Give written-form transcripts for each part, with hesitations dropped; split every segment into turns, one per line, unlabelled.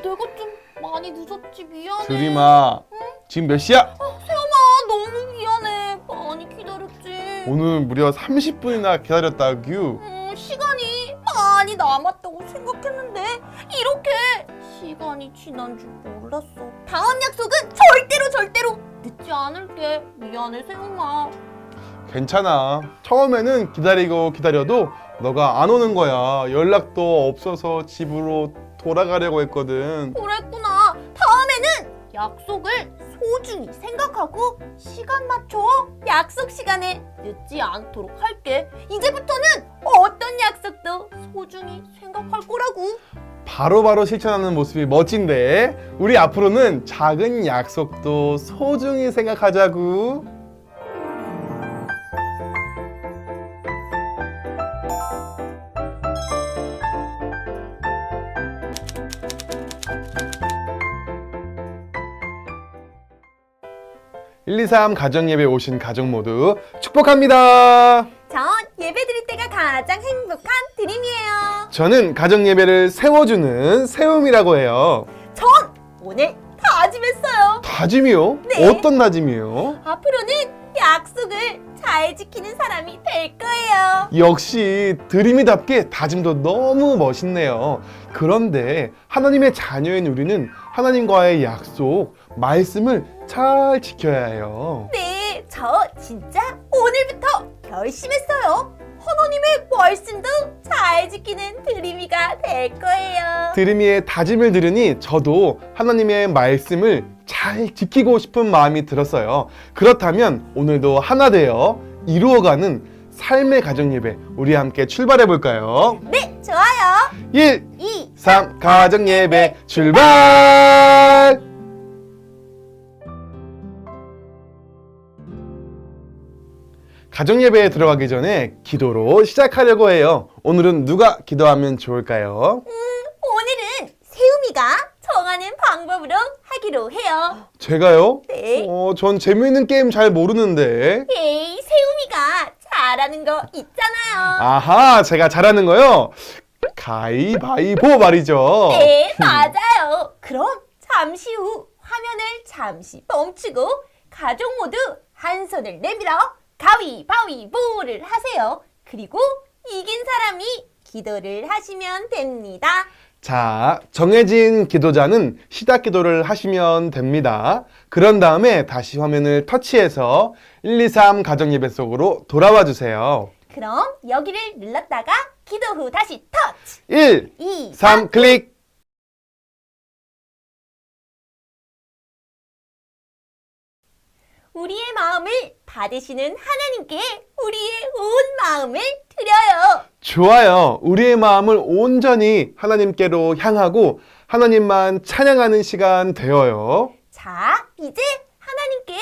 내가 좀 많이 늦었지. 미안해.
드림아, 지금 몇 시야?
세영아, 너무 미안해. 많이 기다렸지.
오늘 무려 30분이나 기다렸다규.
시간이 많이 남았다고 생각했는데 이렇게 시간이 지난 줄 몰랐어. 다음 약속은 절대로 늦지 않을게. 미안해, 세영아.
괜찮아. 처음에는 기다려도 너가 안 오는 거야. 연락도 없어서 집으로 돌아가려고 했거든.
그랬구나. 다음에는 약속을 소중히 생각하고 시간 맞춰 약속 시간에 늦지 않도록 할게. 이제부터는 어떤 약속도 소중히 생각할 거라고.
바로바로 실천하는 모습이 멋진데 우리 앞으로는 작은 약속도 소중히 생각하자구. (123) 가정예배 오신 가족 모두 축복합니다.
전 예배 드릴 때가 가장 행복한 드림이에요.
저는 가정예배를 세워주는 세움이라고 해요.
전 오늘 다짐했어요.
다짐이요?
네.
어떤 다짐이요?
앞으로는 약속을 잘 지키는 사람이 될 거예요.
역시 드림이답게 다짐도 너무 멋있네요. 그런데 하나님의 자녀인 우리는 하나님과의 약속, 말씀을 잘 지켜야 해요.
네, 저 진짜 오늘부터 결심했어요. 하나님의 말씀도 잘 지키는 드림이가 될 거예요.
드림이의 다짐을 들으니 저도 하나님의 말씀을 잘 지키고 싶은 마음이 들었어요. 그렇다면 오늘도 하나 되어 이루어가는 삶의 가정예배 우리 함께 출발해 볼까요?
네, 좋아요.
1,
2,
3 가정예배 출발! 가정예배에 들어가기 전에 기도로 시작하려고 해요. 오늘은 누가 기도하면 좋을까요?
오늘은 세움이가 정하는 방법으로 하기로 해요.
제가요?
네.
전 재미있는 게임 잘 모르는데.
에이, 세움이가 잘하는 거 있잖아요.
아하, 제가 잘하는 거요? 가위바위보 말이죠.
네, 맞아요. 그럼 잠시 후 화면을 잠시 멈추고 가족 모두 한 손을 내밀어 가위바위보를 하세요. 그리고 이긴 사람이 기도를 하시면 됩니다.
자, 정해진 기도자는 시작 기도를 하시면 됩니다. 그런 다음에 다시 화면을 터치해서 123 가정예배 속으로 돌아와 주세요.
그럼 여기를 눌렀다가 기도 후 다시 터치.
1,
2,
3 클릭.
우리의 마음을 받으시는 하나님께 우리의 온 마음을 드려요.
좋아요. 우리의 마음을 온전히 하나님께로 향하고 하나님만 찬양하는 시간 되어요.
자, 이제 하나님께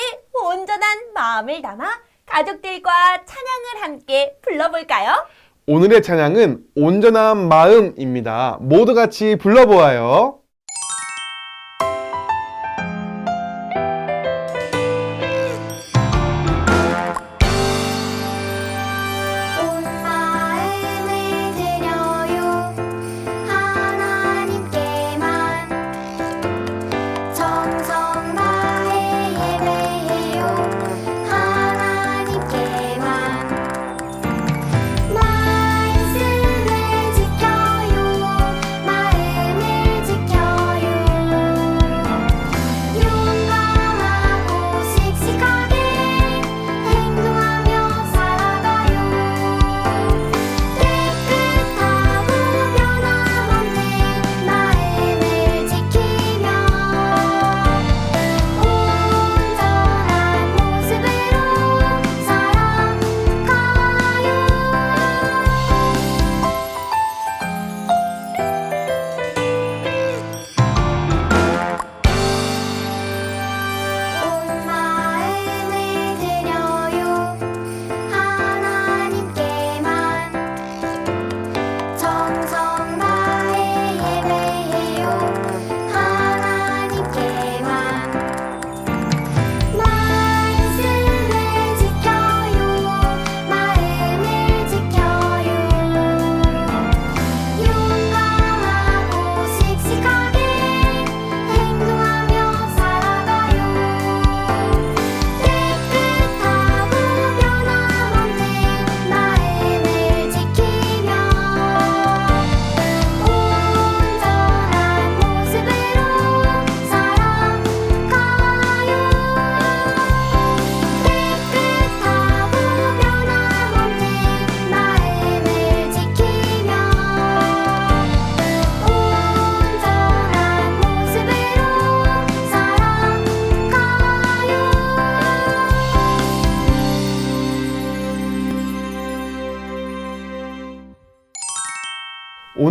온전한 마음을 담아 가족들과 찬양을 함께 불러볼까요?
오늘의 찬양은 온전한 마음입니다. 모두 같이 불러보아요.
온 마음을 드려요 하나님께만 정성 다해 예배해요 하나님께만 말씀을 지켜요 마음을 지켜요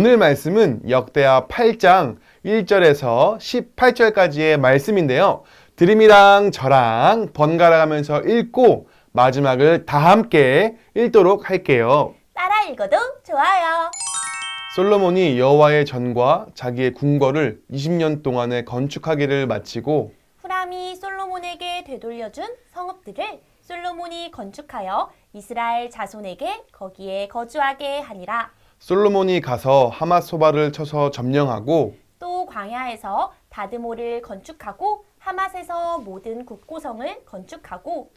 오늘 말씀은 역대하 8장 1절에서 18절까지의 말씀인데요. 드림이랑 저랑 번갈아 가면서 읽고 마지막을 다 함께 읽도록 할게요.
따라 읽어도 좋아요.
솔로몬이 여호와의 전과 자기의 궁궐을 20년 동안에 건축하기를 마치고
후람이 솔로몬에게 되돌려준 성읍들을 솔로몬이 건축하여 이스라엘 자손에게 거기에 거주하게 하니라.
솔로몬이 가서 하맛소바를 쳐서 점령하고
또 광야에서 다드모를 건축하고 하맛에서 모든 국고성을 건축하고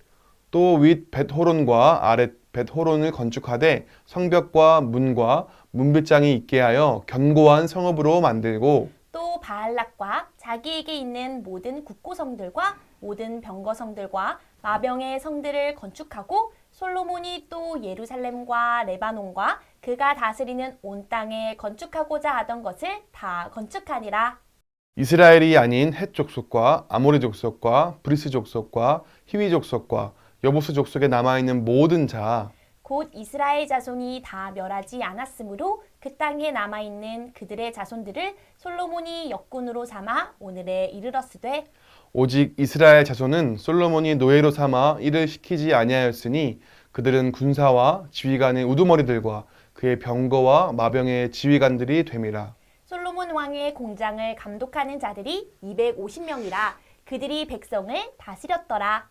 또 윗 벳호론과 아랫 벳호론을 건축하되 성벽과 문과 문빗장이 있게 하여 견고한 성읍으로 만들고
또 바알락과 자기에게 있는 모든 국고성들과 모든 병거성들과 마병의 성들을 건축하고 솔로몬이 또 예루살렘과 레바논과 그가 다스리는 온 땅에 건축하고자 하던 것을 다 건축하니라.
이스라엘이 아닌 헷 족속과 아모리 족속과 브리스 족속과 히위 족속과 여부스 족속에 남아있는 모든 자
곧 이스라엘 자손이 다 멸하지 않았으므로 그 땅에 남아있는 그들의 자손들을 솔로몬이 역군으로 삼아 오늘에 이르렀으되
오직 이스라엘 자손은 솔로몬이 노예로 삼아 일을 시키지 아니하였으니 그들은 군사와 지휘관의 우두머리들과 그의 병거와 마병의 지휘관들이 됨이라.
솔로몬 왕의 공장을 감독하는 자들이 250명이라 그들이 백성을 다스렸더라.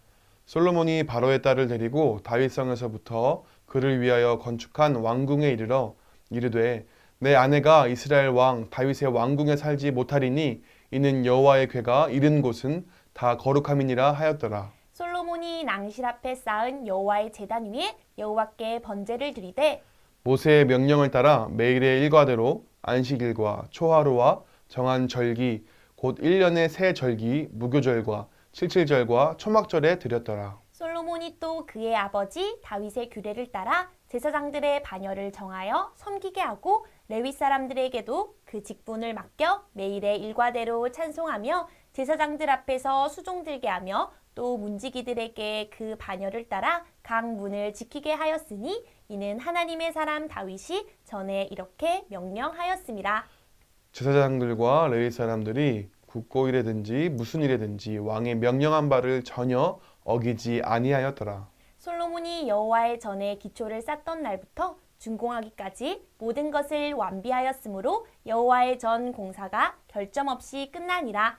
솔로몬이 바로의 딸을 데리고 다윗성에서부터 그를 위하여 건축한 왕궁에 이르러 이르되 내 아내가 이스라엘 왕 다윗의 왕궁에 살지 못하리니 이는 여호와의 궤가 이른 곳은 다 거룩함이니라 하였더라.
솔로몬이 낭실 앞에 쌓은 여호와의 제단 위에 여호와께 번제를 드리되
모세의 명령을 따라 매일의 일과대로 안식일과 초하루와 정한 절기 곧 1년의 새 절기 무교절과 칠칠절과 초막절에 드렸더라.
솔로몬이 또 그의 아버지 다윗의 규례를 따라 제사장들의 반열을 정하여 섬기게 하고 레위 사람들에게도 그 직분을 맡겨 매일의 일과대로 찬송하며 제사장들 앞에서 수종 들게 하며 또 문지기들에게 그 반열을 따라 각 문을 지키게 하였으니 이는 하나님의 사람 다윗이 전에 이렇게 명령하였음이라.
제사장들과 레위 사람들이 국고일에든지 무슨 일에든지 왕의 명령한 바를 전혀 어기지 아니하였더라.
솔로몬이 여호와의 전에 기초를 쌓던 날부터 준공하기까지 모든 것을 완비하였으므로 여호와의 전 공사가 결점 없이 끝나니라.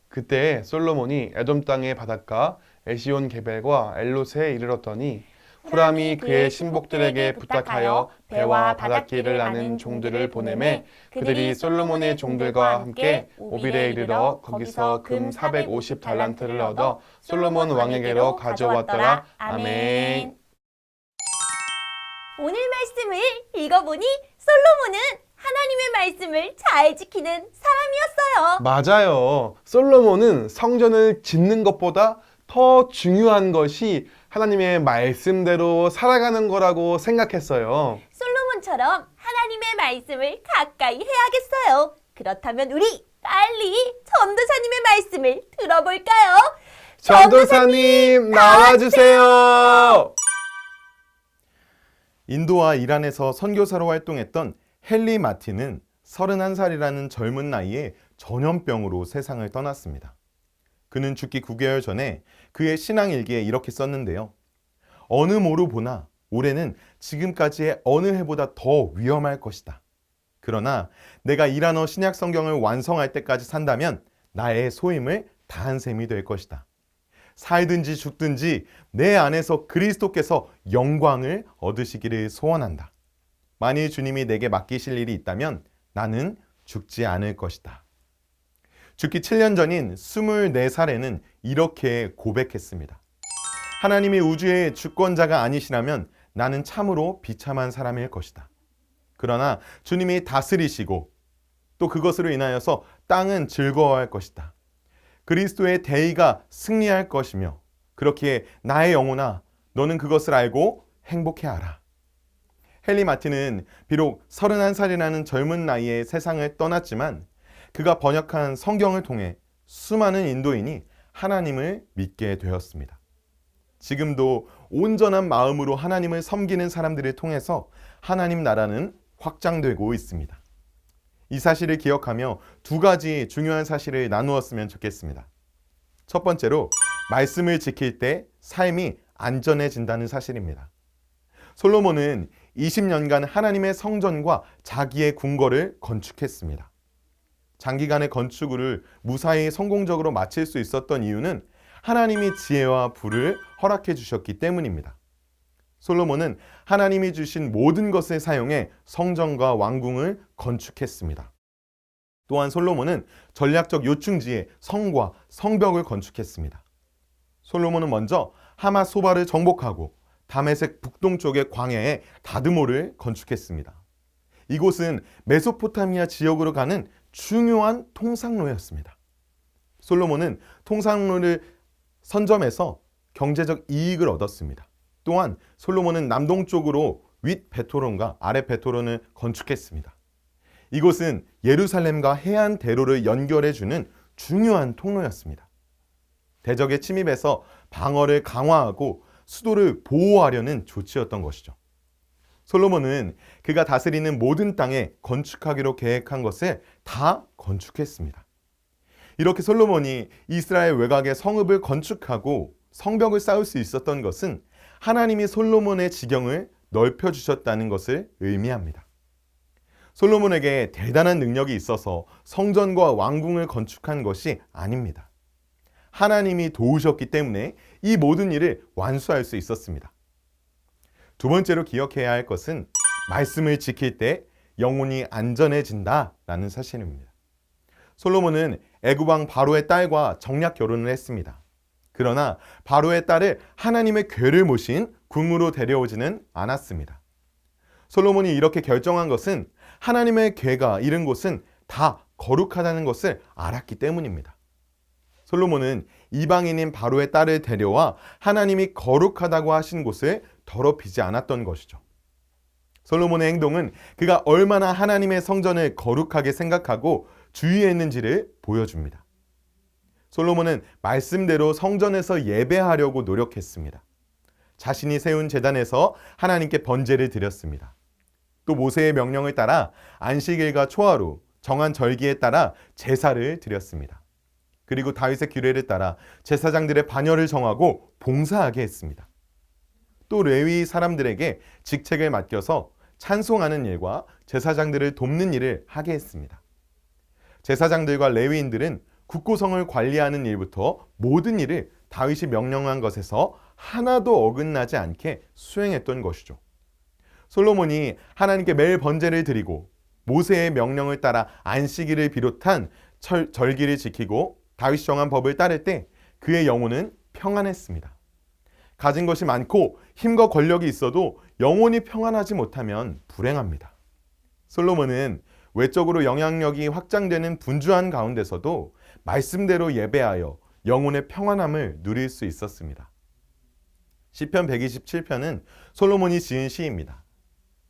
그때 솔로몬이 에돔 땅의 바닷가 에시온 게벨과 엘롯에 이르렀더니 후람이 그의 신복들에게 부탁하여 배와 바닷길을 아는 종들을 보내매 그들이 솔로몬의 종들과 함께 오빌에 이르러 거기서 금 450 달란트를 얻어 솔로몬 왕에게로 가져왔더라. 아멘.
오늘 말씀을 읽어보니 솔로몬은 하나님의 말씀을 잘 지키는 사람이었어요.
맞아요. 솔로몬은 성전을 짓는 것보다 더 중요한 것이 하나님의 말씀대로 살아가는 거라고 생각했어요.
솔로몬처럼 하나님의 말씀을 가까이 해야겠어요. 그렇다면 우리 빨리 전도사님의 말씀을 들어볼까요?
전도사님 나와주세요.
인도와 이란에서 선교사로 활동했던 헨리 마틴은 31살이라는 젊은 나이에 전염병으로 세상을 떠났습니다. 그는 죽기 9개월 전에 그의 신앙일기에 이렇게 썼는데요. 어느 모로 보나 올해는 지금까지의 어느 해보다 더 위험할 것이다. 그러나 내가 이란어 신약 성경을 완성할 때까지 산다면 나의 소임을 다한 셈이 될 것이다. 살든지 죽든지 내 안에서 그리스도께서 영광을 얻으시기를 소원한다. 만일 주님이 내게 맡기실 일이 있다면 나는 죽지 않을 것이다. 죽기 7년 전인 24살에는 이렇게 고백했습니다. 하나님이 우주의 주권자가 아니시라면 나는 참으로 비참한 사람일 것이다. 그러나 주님이 다스리시고 또 그것으로 인하여서 땅은 즐거워할 것이다. 그리스도의 대의가 승리할 것이며 그렇기에 나의 영혼아 너는 그것을 알고 행복해하라. 헨리 마틴은 비록 31살이라는 젊은 나이에 세상을 떠났지만 그가 번역한 성경을 통해 수많은 인도인이 하나님을 믿게 되었습니다. 지금도 온전한 마음으로 하나님을 섬기는 사람들을 통해서 하나님 나라는 확장되고 있습니다. 이 사실을 기억하며 두 가지 중요한 사실을 나누었으면 좋겠습니다. 첫 번째로 말씀을 지킬 때 삶이 안전해진다는 사실입니다. 솔로몬은 20년간 하나님의 성전과 자기의 궁궐을 건축했습니다. 장기간의 건축을 무사히 성공적으로 마칠 수 있었던 이유는 하나님이 지혜와 부를 허락해 주셨기 때문입니다. 솔로몬은 하나님이 주신 모든 것을 사용해 성전과 왕궁을 건축했습니다. 또한 솔로몬은 전략적 요충지에 성과 성벽을 건축했습니다. 솔로몬은 먼저 하맛 소바를 정복하고 다메섹 북동쪽의 광야에 다드모를 건축했습니다. 이곳은 메소포타미아 지역으로 가는 중요한 통상로였습니다. 솔로몬은 통상로를 선점해서 경제적 이익을 얻었습니다. 또한 솔로몬은 남동쪽으로 윗 베토론과 아래 베토론을 건축했습니다. 이곳은 예루살렘과 해안 대로를 연결해주는 중요한 통로였습니다. 대적의 침입에서 방어를 강화하고 수도를 보호하려는 조치였던 것이죠. 솔로몬은 그가 다스리는 모든 땅에 건축하기로 계획한 것을 다 건축했습니다. 이렇게 솔로몬이 이스라엘 외곽의 성읍을 건축하고 성벽을 쌓을 수 있었던 것은 하나님이 솔로몬의 지경을 넓혀주셨다는 것을 의미합니다. 솔로몬에게 대단한 능력이 있어서 성전과 왕궁을 건축한 것이 아닙니다. 하나님이 도우셨기 때문에 이 모든 일을 완수할 수 있었습니다. 두 번째로 기억해야 할 것은 말씀을 지킬 때 영혼이 안전해진다라는 사실입니다. 솔로몬은 애굽 왕 바로의 딸과 정략 결혼을 했습니다. 그러나 바로의 딸을 하나님의 궤를 모신 궁으로 데려오지는 않았습니다. 솔로몬이 이렇게 결정한 것은 하나님의 궤가 이른 곳은 다 거룩하다는 것을 알았기 때문입니다. 솔로몬은 이방인인 바로의 딸을 데려와 하나님이 거룩하다고 하신 곳을 더럽히지 않았던 것이죠. 솔로몬의 행동은 그가 얼마나 하나님의 성전을 거룩하게 생각하고 주의했는지를 보여줍니다. 솔로몬은 말씀대로 성전에서 예배하려고 노력했습니다. 자신이 세운 제단에서 하나님께 번제를 드렸습니다. 또 모세의 명령을 따라 안식일과 초하루, 정한 절기에 따라 제사를 드렸습니다. 그리고 다윗의 규례를 따라 제사장들의 반열을 정하고 봉사하게 했습니다. 또 레위 사람들에게 직책을 맡겨서 찬송하는 일과 제사장들을 돕는 일을 하게 했습니다. 제사장들과 레위인들은 국고성을 관리하는 일부터 모든 일을 다윗이 명령한 것에서 하나도 어긋나지 않게 수행했던 것이죠. 솔로몬이 하나님께 매일 번제를 드리고 모세의 명령을 따라 안식일을 비롯한 절기를 지키고 다윗이 정한 법을 따를 때 그의 영혼은 평안했습니다. 가진 것이 많고 힘과 권력이 있어도 영혼이 평안하지 못하면 불행합니다. 솔로몬은 외적으로 영향력이 확장되는 분주한 가운데서도 말씀대로 예배하여 영혼의 평안함을 누릴 수 있었습니다. 시편 127편은 솔로몬이 지은 시입니다.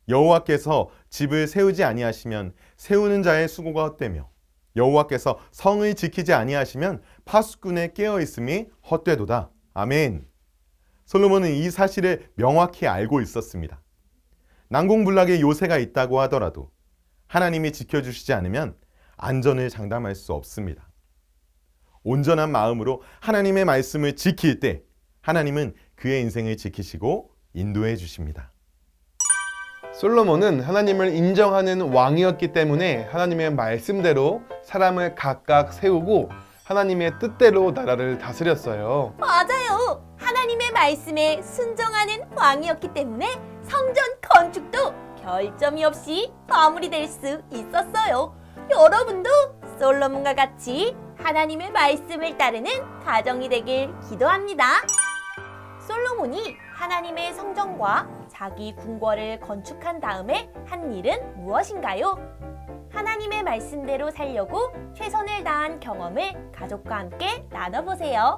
여호와께서 집을 세우지 아니하시면 세우는 자의 수고가 헛되며 여호와께서 성을 지키지 아니하시면 파수꾼의 깨어있음이 헛되도다. 아멘. 솔로몬은 이 사실을 명확히 알고 있었습니다. 난공불락의 요새가 있다고 하더라도 하나님이 지켜주시지 않으면 안전을 장담할 수 없습니다. 온전한 마음으로 하나님의 말씀을 지킬 때 하나님은 그의 인생을 지키시고 인도해 주십니다.
솔로몬은 하나님을 인정하는 왕이었기 때문에 하나님의 말씀대로 사람을 각각 세우고 하나님의 뜻대로 나라를 다스렸어요.
맞아요. 하나님의 말씀에 순종하는 왕이었기 때문에 성전 건축도 결점이 없이 마무리될 수 있었어요. 여러분도 솔로몬과 같이 하나님의 말씀을 따르는 가정이 되길 기도합니다. 솔로몬이 하나님의 성전과 자기 궁궐을 건축한 다음에 한 일은 무엇인가요? 하나님의 말씀대로 살려고 최선을 다한 경험을 가족과 함께 나눠보세요.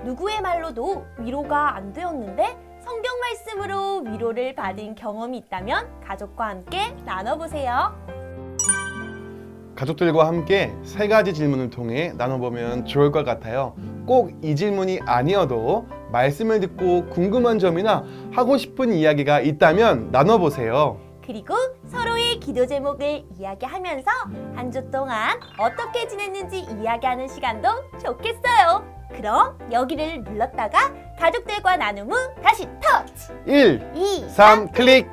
누구의 말로도 위로가 안 되었는데 성경 말씀으로 위로를 받은 경험이 있다면 가족과 함께 나눠보세요.
가족들과 함께 세 가지 질문을 통해 나눠보면 좋을 것 같아요. 꼭 이 질문이 아니어도 말씀을 듣고 궁금한 점이나 하고 싶은 이야기가 있다면 나눠보세요.
그리고 서로의 우리의 기도 제목을 이야기하면서 한 주 동안 어떻게 지냈는지 이야기하는 시간도 좋겠어요. 그럼 여기를 눌렀다가 가족들과 나눔 후 다시 터치!
1,
2,
3 클릭.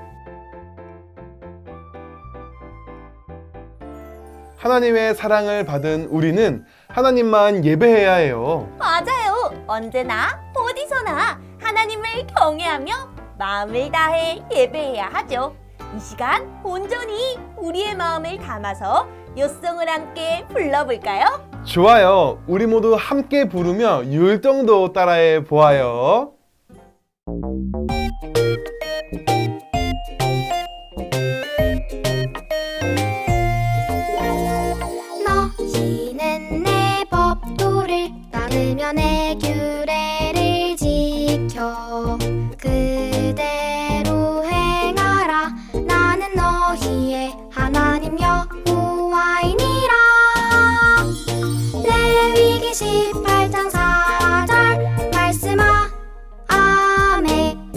하나님의 사랑을 받은 우리는 하나님만 예배해야 해요.
맞아요. 언제나 어디서나 하나님을 경외하며 마음을 다해 예배해야 하죠. 이 시간 온전히 우리의 마음을 담아서 요송을 함께 불러볼까요?
좋아요. 우리 모두 함께 부르며 율동도 따라해 보아요.
너희는 내 법도를 따르며 내 규례를 지켜 그대로 행하라. 나는 너희의 하나님 여호와이니라. 레위기 18장 4절 말씀아 아멘.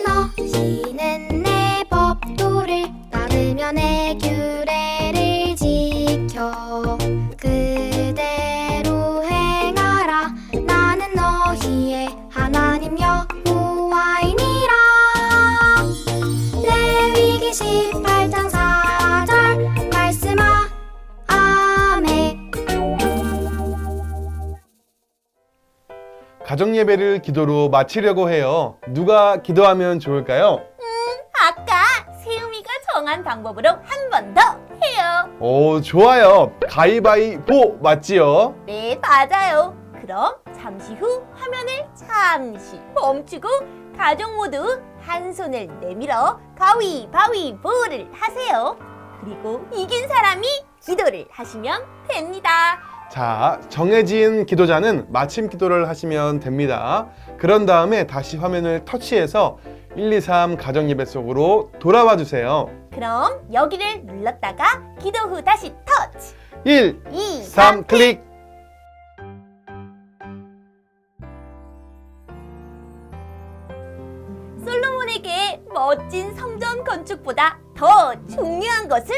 너희는 내 법도를 따르며 내 규례를 지켜 그대로 행하라. 나는 너희의 하나님 여호와이니라. 레위기 18장 4절 말씀아 아멘.
가정 예배를 기도로 마치려고 해요. 누가 기도하면 좋을까요?
아까 세우미가 정한 방법으로 한 번 더 해요.
오, 좋아요. 가위바위보 맞지요?
네, 맞아요. 그럼 잠시 후 화면을 잠시 멈추고 가족 모두 한 손을 내밀어 가위바위보를 하세요. 그리고 이긴 사람이 기도를 하시면 됩니다.
자, 정해진 기도자는 마침 기도를 하시면 됩니다. 그런 다음에 다시 화면을 터치해서 1, 2, 3 가정 예배 속으로 돌아와 주세요.
그럼 여기를 눌렀다가 기도 후 다시 터치!
1,
2,
3 클릭.
솔로몬에게 멋진 성전 건축보다 더 중요한 것은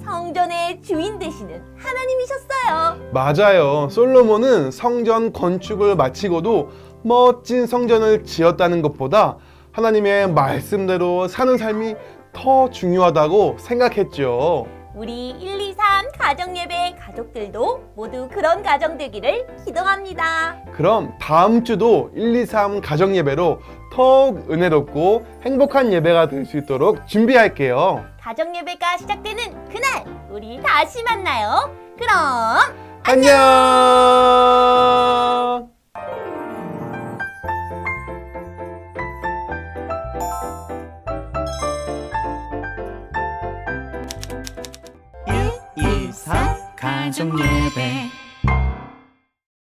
성전의 주인 되시는 하나님이셨어요.
맞아요. 솔로몬은 성전 건축을 마치고도 멋진 성전을 지었다는 것보다 하나님의 말씀대로 사는 삶이 더 중요하다고 생각했죠.
우리 1, 2, 3 가정예배 가족들도 모두 그런 가정 되기를 기도합니다.
그럼 다음 주도 1, 2, 3 가정 예배로 더욱 은혜롭고 행복한 예배가 될 수 있도록 준비할게요.
가정예배가 시작되는 그날 우리 다시 만나요. 그럼
안녕!
가정 예배